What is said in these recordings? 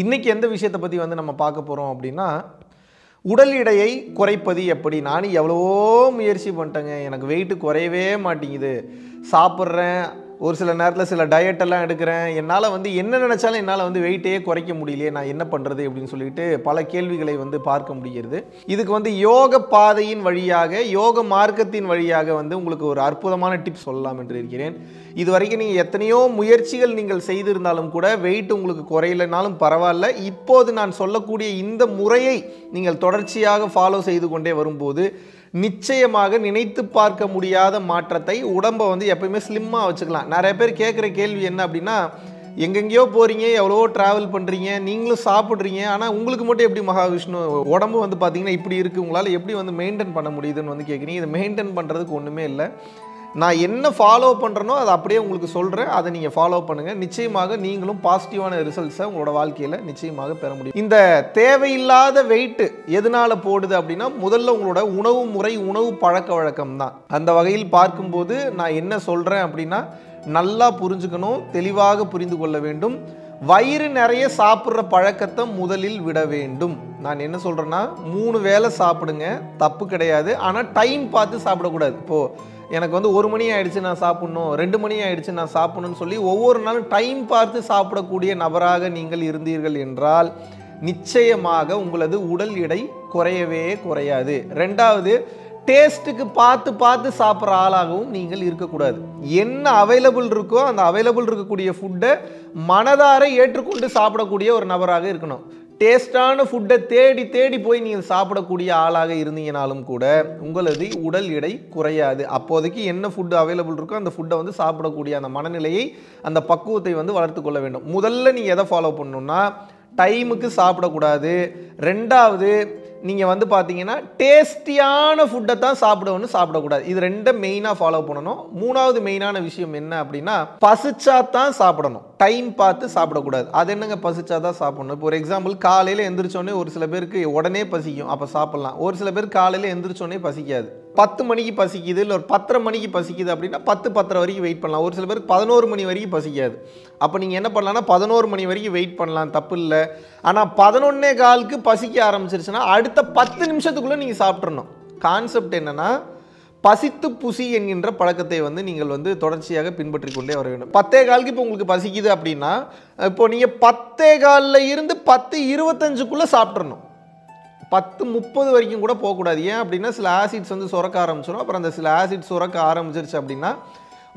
இன்னைக்கு எந்த விஷயத்தை பற்றி வந்து நம்ம பார்க்க போகிறோம் அப்படின்னா, உடல் எடையை குறைப்பது எப்படி? நானும் எவ்வளவோ முயற்சி பண்ணிட்டேங்க, எனக்கு வெயிட்டு குறையவே மாட்டேங்குது. சாப்பிட்றேன், ஒரு சில நேரத்தில் சில டயட் எல்லாம் எடுக்கிறேன், என்னால் வந்து என்ன நினச்சாலும் என்னால் வந்து வெயிட்டையே குறைக்க முடியலையே, நான் என்ன பண்ணுறது அப்படின்னு சொல்லிட்டு பல கேள்விகளை வந்து பார்க்க முடிகிறது. இதுக்கு வந்து யோக பாதையின் வழியாக, யோக மார்க்கத்தின் வழியாக வந்து உங்களுக்கு ஒரு அற்புதமான டிப்ஸ் சொல்லலாம் என்று இருக்கிறேன். இது வரைக்கும் நீங்கள் எத்தனையோ முயற்சிகள் நீங்கள் செய்திருந்தாலும் கூட வெயிட் உங்களுக்கு குறையலைனாலும் பரவாயில்ல, இப்போது நான் சொல்லக்கூடிய இந்த முறையை நீங்கள் தொடர்ச்சியாக ஃபாலோ செய்து கொண்டே வரும்போது நிச்சயமாக நினைத்து பார்க்க முடியாத மாற்றத்தை, உடம்பை வந்து எப்பயுமே ஸ்லிம்மாக வச்சுக்கலாம். நிறைய பேர் கேட்குற கேள்வி என்ன அப்படின்னா, எங்கெங்கேயோ போகிறீங்க, எவ்வளவோ ட்ராவல் பண்ணுறீங்க, நீங்களும் சாப்பிட்றீங்க, ஆனால் உங்களுக்கு மட்டும் எப்படி மகாவிஷ்ணு உடம்பு வந்து பார்த்தீங்கன்னா இப்படி இருக்குது, உங்களால் எப்படி வந்து மெயின்டைன் பண்ண முடியுதுன்னு வந்து கேட்குறீங்க. இதை மெயின்டைன் பண்ணுறதுக்கு ஒன்றுமே இல்லை. நான் என்ன ஃபாலோ பண்ணுறனோ அதை அப்படியே உங்களுக்கு சொல்கிறேன், அதை நீங்கள் ஃபாலோ பண்ணுங்கள். நிச்சயமாக நீங்களும் பாசிட்டிவான ரிசல்ட்ஸை உங்களோட வாழ்க்கையில் நிச்சயமாக பெற முடியும். இந்த தேவையில்லாத வெயிட்டு எதனால் போடுது அப்படின்னா, முதல்ல உங்களோட உணவு முறை, உணவு பழக்க வழக்கம் தான். அந்த வகையில் பார்க்கும்போது நான் என்ன சொல்கிறேன் அப்படின்னா, நல்லா புரிஞ்சுக்கணும், தெளிவாக புரிந்து கொள்ள வேண்டும். வயிறு நிறைய சாப்பிட்ற பழக்கத்தை முதலில் விட வேண்டும். நான் என்ன சொல்கிறேன்னா, 3 வேளை சாப்பிடுங்க, தப்பு கிடையாது. ஆனால் டைம் பார்த்து சாப்பிடக்கூடாது. இப்போது எனக்கு வந்து 1 மணி ஆயிடுச்சு நான் சாப்பிட்ணும், 2 மணி ஆயிடுச்சு நான் சாப்பிட்ணுன்னு சொல்லி ஒவ்வொரு நாளும் டைம் பார்த்து சாப்பிடக்கூடிய நபராக நீங்கள் இருந்தீர்கள் என்றால் நிச்சயமாக உங்களது உடல் எடை குறையவே குறையாது. 2வது, டேஸ்ட்டுக்கு பார்த்து பார்த்து சாப்பிட்ற ஆளாகவும் நீங்கள் இருக்கக்கூடாது. என்ன அவைலபிள் இருக்கோ அந்த அவைலபிள் இருக்கக்கூடிய ஃபுட்டை மனதார ஏற்றுக்கொண்டு சாப்பிடக்கூடிய ஒரு நபராக இருக்கணும். டேஸ்டான ஃபுட்டை தேடி தேடி போய் நீங்கள் சாப்பிடக்கூடிய ஆளாக இருந்தீங்கனாலும் கூட உங்களது உடல் எடை குறையாது. அப்போதைக்கு என்ன ஃபுட்டு அவைலபிள் இருக்கோ அந்த ஃபுட்டை வந்து சாப்பிடக்கூடிய அந்த மனநிலையை, அந்த பக்குவத்தை வந்து வளர்த்து கொள்ள வேண்டும். முதல்ல நீங்கள் எதை ஃபாலோ பண்ணணும்னா, டைமுக்கு சாப்பிடக்கூடாது. 2வது, நீங்கள் வந்து பார்த்தீங்கன்னா டேஸ்டியான ஃபுட்டை தான் சாப்பிடக்கூடாது. இது 2 மெயினாக ஃபாலோ பண்ணணும். 3வது மெயினான விஷயம் என்ன அப்படின்னா, பசிச்சா தான் சாப்பிடணும், டைம் பார்த்து சாப்பிடக்கூடாது. அது என்னங்க பசிச்சா தான் சாப்பிடணும்? இப்போ ஒரு எக்ஸாம்பிள், காலையில் எந்திரிச்சோடனே ஒரு சில பேருக்கு உடனே பசிக்கும், அப்போ சாப்பிட்லாம். ஒரு சில பேர் காலையில் எந்திரிச்சோடனே பசிக்காது. 10 மணிக்கு பசிக்குது, இல்லை ஒரு 10:30 மணிக்கு பசிக்குது அப்படின்னா 10-10:30 வரைக்கும் வெயிட் பண்ணலாம். ஒரு சில பேருக்கு 11 மணி வரைக்கும் பசிக்காது. அப்போ நீங்கள் என்ன பண்ணலாம்னா 11 மணி வரைக்கும் வெயிட் பண்ணலாம், தப்பு இல்லை. ஆனால் 11:15க்கு பசிக்க ஆரம்பிச்சிருச்சுன்னா அடுத்த 10 நிமிஷத்துக்குள்ளே நீங்கள் சாப்பிட்றணும். கான்செப்ட் என்னென்னா, பசித்து புசி என்கின்ற பழக்கத்தை வந்து நீங்கள் வந்து தொடர்ச்சியாக பின்பற்றி கொண்டே வர வேண்டும். 10:15க்கு இப்போ உங்களுக்கு பசிக்குது அப்படின்னா, இப்போ நீங்கள் 10:15 இருந்து 10:25க்குள்ளே சாப்பிட்றணும். 10:30 வரைக்கும் கூட போகக்கூடாது. ஏன் அப்படின்னா, சில ஆசிட்ஸ் வந்து சுரக்க ஆரம்பிச்சிடும். அப்புறம் அந்த சில ஆசிட் சுரக்க ஆரம்பிச்சிருச்சு அப்படின்னா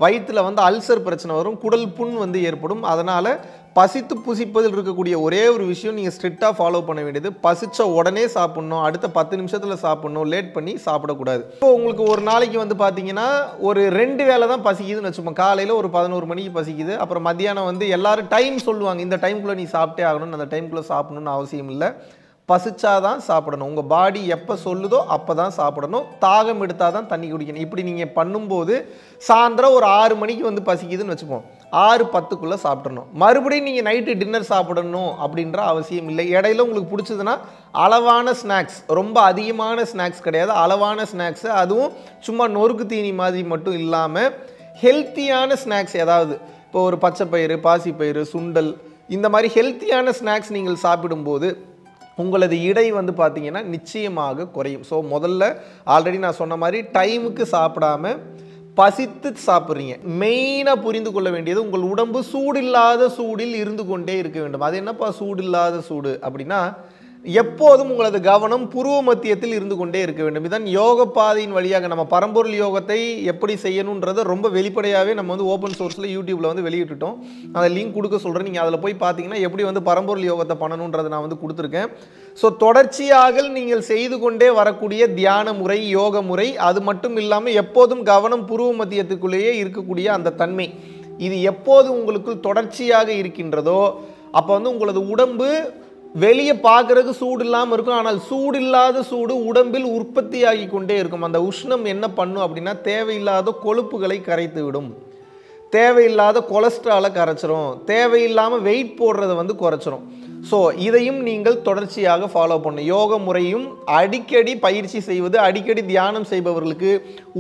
வயிற்றில் வந்து அல்சர் பிரச்சனை வரும், குடல் புண் வந்து ஏற்படும். அதனால் பசித்து புசிப்பதில் இருக்கக்கூடிய ஒரே ஒரு விஷயம் நீங்கள் ஸ்ட்ரிக்டாக ஃபாலோ பண்ண வேண்டியது, பசிச்ச உடனே சாப்பிட்ணும், அடுத்த 10 நிமிஷத்தில் சாப்பிட்ணும், லேட் பண்ணி சாப்பிடக்கூடாது. இப்போ உங்களுக்கு ஒரு நாளைக்கு வந்து பார்த்தீங்கன்னா ஒரு 2 வேளை தான் பசிக்குதுன்னு வச்சுப்போம். காலையில் ஒரு 11 மணிக்கு பசிக்குது, அப்புறம் மத்தியானம் வந்து எல்லாரும் டைம் சொல்லுவாங்க, இந்த டைமுக்குள்ளே நீ சாப்பிட்டே ஆகணும்னு. அந்த டைமுக்குள்ளே சாப்பிடணும்னு அவசியம் இல்லை. பசிச்சாதான் சாப்பிடணும். உங்கள் பாடி எப்போ சொல்லுதோ அப்போ தான் சாப்பிடணும். தாகம் எடுத்தால் தான் தண்ணி குடிக்கணும். இப்படி நீங்கள் பண்ணும்போது சாயந்தரம் ஒரு 6 மணிக்கு வந்து பசிக்குதுன்னு வச்சுப்போம், 6:10க்குள்ளே சாப்பிட்றணும். மறுபடியும் நீங்கள் நைட்டு டின்னர் சாப்பிடணும் அப்படின்ற அவசியம் இல்லை. இடையில உங்களுக்கு பிடிச்சதுன்னா அளவான ஸ்நாக்ஸ், ரொம்ப அதிகமான ஸ்நாக்ஸ் கிடையாது, அளவான ஸ்நாக்ஸு, அதுவும் சும்மா நொறுக்கு தீனி மாதிரி மட்டும் இல்லாமல் ஹெல்த்தியான ஸ்நாக்ஸ் ஏதாவது, இப்போ ஒரு பச்சைப்பயிறு, பாசிப்பயிறு, சுண்டல், இந்த மாதிரி ஹெல்த்தியான ஸ்நாக்ஸ் நீங்கள் சாப்பிடும்போது உங்களது இடை வந்து பார்த்தீங்கன்னா நிச்சயமாக குறையும். ஸோ முதல்ல ஆல்ரெடி நான் சொன்ன மாதிரி டைமுக்கு சாப்பிடாம பசித்து சாப்பிட்றீங்க. மெயினாக புரிந்து கொள்ள வேண்டியது, உங்கள் உடம்பு சூடில்லாத சூடில் இருந்து கொண்டே இருக்க வேண்டும். அது என்னப்பா சூடில்லாத சூடு அப்படின்னா, எப்போதும் உங்களது கவனம் புருவ மத்தியத்தில் இருந்து கொண்டே இருக்க வேண்டும். இதுதான் யோக பாதையின் வழியாக நம்ம பரம்பொருள் யோகத்தை எப்படி செய்யணுன்றதை ரொம்ப வெளிப்படையாகவே நம்ம வந்து ஓப்பன் சோர்ஸில் யூடியூப்பில் வந்து வெளியிட்டுட்டோம். அந்த லிங்க் கொடுக்க சொல்கிறேன், நீங்கள் அதில் போய் பார்த்தீங்கன்னா எப்படி வந்து பரம்பொருள் யோகத்தை பண்ணணுன்றதை நான் வந்து கொடுத்துருக்கேன். ஸோ தொடர்ச்சியாக நீங்கள் செய்து கொண்டே வரக்கூடிய தியான முறை, யோக முறை, அது மட்டும் இல்லாமல் எப்போதும் கவனம் புருவ மத்தியத்துக்குள்ளேயே இருக்கக்கூடிய அந்த தன்மை, இது எப்போது உங்களுக்குள் தொடர்ச்சியாக இருக்கின்றதோ அப்போ வந்து உங்களது உடம்பு வெளியே பார்க்கறதுக்கு சூடு இல்லாமல் இருக்கும், ஆனால் சூடு இல்லாத சூடு உடம்பில் உற்பத்தி ஆகி கொண்டே இருக்கும். அந்த உஷ்ணம் என்ன பண்ணும் அப்படின்னா, தேவையில்லாத கொழுப்புகளை கரைத்து விடும். தேவையில்லாத கொலஸ்ட்ராலை கரைச்சிரும், தேவையில்லாமல் வெயிட் போடுறதை வந்து குறைச்சிரும். ஸோ இதையும் நீங்கள் தொடர்ச்சியாக ஃபாலோ பண்ணணும். யோக முறையும் அடிக்கடி பயிற்சி செய்வது, அடிக்கடி தியானம் செய்பவர்களுக்கு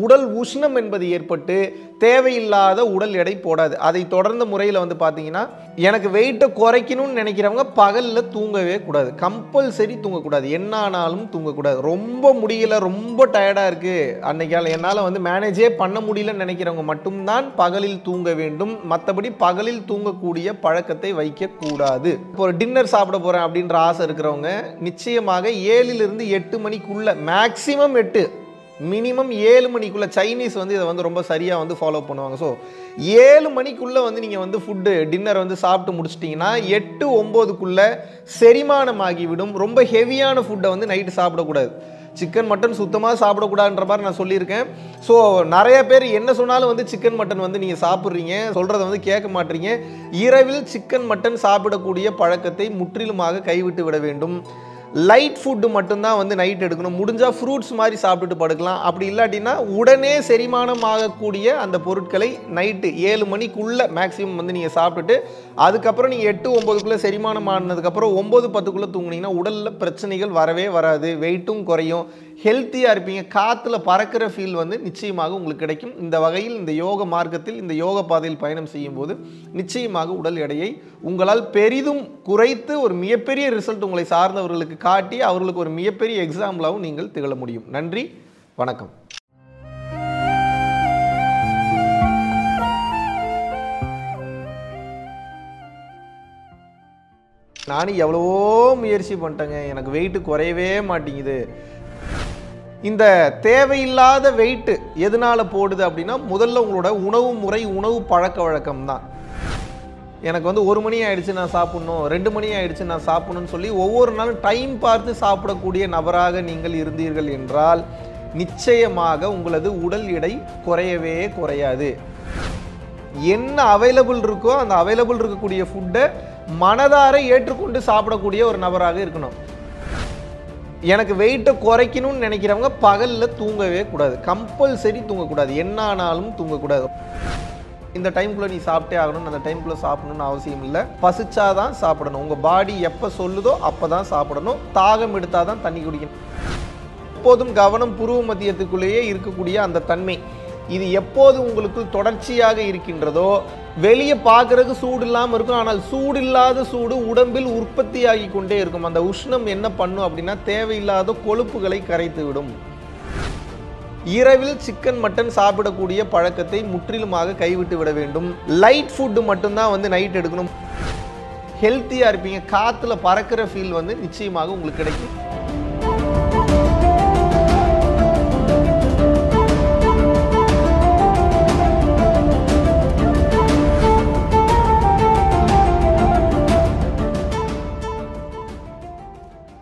உடல் உஷ்ணம் என்பது ஏற்பட்டு தேவையில்லாத உடல் எடை போடாது. அதை தொடர்ந்த முறையில் வந்து பார்த்தீங்கன்னா, எனக்கு வெயிட்டை குறைக்கணும்னு நினைக்கிறவங்க பகலில் தூங்கவே கூடாது, கம்பல்சரி தூங்கக்கூடாது, என்ன ஆனாலும் தூங்கக்கூடாது. ரொம்ப முடியல, ரொம்ப டயர்டாக இருக்குது, அன்னைக்கால என்னால் வந்து மேனேஜே பண்ண முடியலன்னு நினைக்கிறவங்க மட்டும்தான் பகலில் தூங்க வேண்டும். மற்றபடி பகலில் தூங்கக்கூடிய பழக்கத்தை வைக்கக்கூடாது. இப்போ ஒரு டின்னர் சாப்பிட போகிறேன் அப்படின்ற ஆசை இருக்கிறவங்க நிச்சயமாக 7லிருந்து 8 மணிக்குள்ள, மேக்ஸிமம் 8, மினிமம் 7 மணிக்குள்ள, சைனீஸ் வந்து இதை வந்து ரொம்ப சரியாக வந்து ஃபாலோ பண்ணுவாங்க. ஸோ 7 மணிக்குள்ளே வந்து நீங்கள் வந்து ஃபுட்டு டின்னர் வந்து சாப்பிட்டு முடிச்சிட்டிங்கன்னா 8, 9க்குள்ளே செரிமானமாகிவிடும். ரொம்ப ஹெவியான ஃபுட்டை வந்து நைட்டு சாப்பிடக்கூடாது. சிக்கன் மட்டன் சுத்தமாக சாப்பிடக்கூடாதுன்ற மாதிரி நான் சொல்லியிருக்கேன். ஸோ நிறைய பேர் என்ன சொன்னாலும் வந்து சிக்கன் மட்டன் வந்து நீங்கள் சாப்பிட்றீங்க, சொல்கிறத வந்து கேட்க மாட்டீங்க. இரவில் சிக்கன் மட்டன் சாப்பிடக்கூடிய பழக்கத்தை முற்றிலுமாக கைவிட்டு விட வேண்டும். லைட் ஃபுட்டு மட்டும்தான் வந்து நைட் எடுக்கணும். முடிஞ்சால் ஃப்ரூட்ஸ் மாதிரி சாப்பிட்டுட்டு படுக்கலாம். அப்படி இல்லாட்டினா உடனே செரிமானம் ஆகக்கூடிய அந்த பொருட்களை நைட்டு 7 மணிக்குள்ளே மேக்ஸிமம் வந்து நீங்கள் சாப்பிட்டுட்டு அதுக்கப்புறம் நீங்கள் 8, 9க்குள்ளே செரிமானம் ஆனதுக்கப்புறம் 9, 10க்குள்ளே தூங்குனீங்கன்னா உடலில் பிரச்சனைகள் வரவே வராது, வெயிட்டும் குறையும், ஹெல்த்தியாக இருப்பீங்க. காற்றுல பறக்கிற ஃபீல் வந்து நிச்சயமாக உங்களுக்கு கிடைக்கும். இந்த வகையில் இந்த யோக மார்க்கத்தில், இந்த யோக பாதையில் பயணம் செய்யும்போது நிச்சயமாக உடல் எடையை உங்களால் பெரிதும் குறைத்து ஒரு மிகப்பெரிய ரிசல்ட் உங்களை சார்ந்தவர்களுக்கு காட்டி அவர்களுக்கு ஒரு மிகப்பெரிய எக்ஸாம்பிளாகவும் நீங்கள் திகழ முடியும். நன்றி, வணக்கம். நானும் எவ்வளவோ முயற்சி பண்ணிட்டேங்க, எனக்கு வெயிட்டு குறையவே மாட்டேங்குது. இந்த தேவையில்லாத வெயிட்டு எதனால போடுது அப்படின்னா, முதல்ல உங்களோட உணவு முறை, உணவு பழக்க வழக்கம் தான். எனக்கு வந்து 1 மணி ஆயிடுச்சு நான் சாப்பிடணும், 2 மணி ஆயிடுச்சு நான் சாப்பிடணும்னு சொல்லி ஒவ்வொரு நாளும் டைம் பார்த்து சாப்பிடக்கூடிய நபராக நீங்கள் இருந்தீர்கள் என்றால் நிச்சயமாக உங்களது உடல் எடை குறையவே குறையாது. என்ன அவைலபிள் இருக்கோ அந்த அவைலபிள் இருக்கக்கூடிய ஃபுட்டை மனதார ஏற்றுக்கொண்டு சாப்பிடக்கூடிய ஒரு நபராக இருக்கணும். எனக்கு வெயிட்டை குறைக்கணும்னு நினைக்கிறவங்க பகலில் தூங்கவே கூடாது, கம்பல்சரி தூங்கக்கூடாது, என்ன ஆனாலும் தூங்கக்கூடாது. இந்த டைம்குள்ளே நீ சாப்பிட்டே ஆகணும், அந்த டைம்குள்ளே சாப்பிடணும்னு அவசியம் இல்லை. பசிச்சாதான் சாப்பிடணும். உங்கள் பாடி எப்போ சொல்லுதோ அப்போ தான் சாப்பிடணும். தாகம் எடுத்தால் தான் தண்ணி குடிக்கணும். எப்போதும் கவனம் புருவ மத்தியத்துக்குள்ளேயே இருக்கக்கூடிய அந்த தன்மை, இது எப்போது உங்களுக்கு தொடர்ச்சியாக இருக்கின்றதோ வெளியே பார்க்கறதுக்கு சூடு இல்லாமல் இருக்கும், ஆனால் சூடு இல்லாத சூடு உடம்பில் உற்பத்தியாகி கொண்டே இருக்கும். அந்த உஷ்ணம் என்ன பண்ணும் அப்படின்னா தேவையில்லாத கொழுப்புகளை கரைத்து விடும். இரவில் சிக்கன் மட்டன் சாப்பிடக்கூடிய பழக்கத்தை முற்றிலுமாக கைவிட்டு விட வேண்டும். லைட் ஃபுட்டு மட்டும்தான் வந்து நைட் எடுக்கணும். ஹெல்த்தியாக இருப்பீங்க, காற்றுல பறக்கிற ஃபீல் வந்து நிச்சயமாக உங்களுக்கு கிடைக்கும்.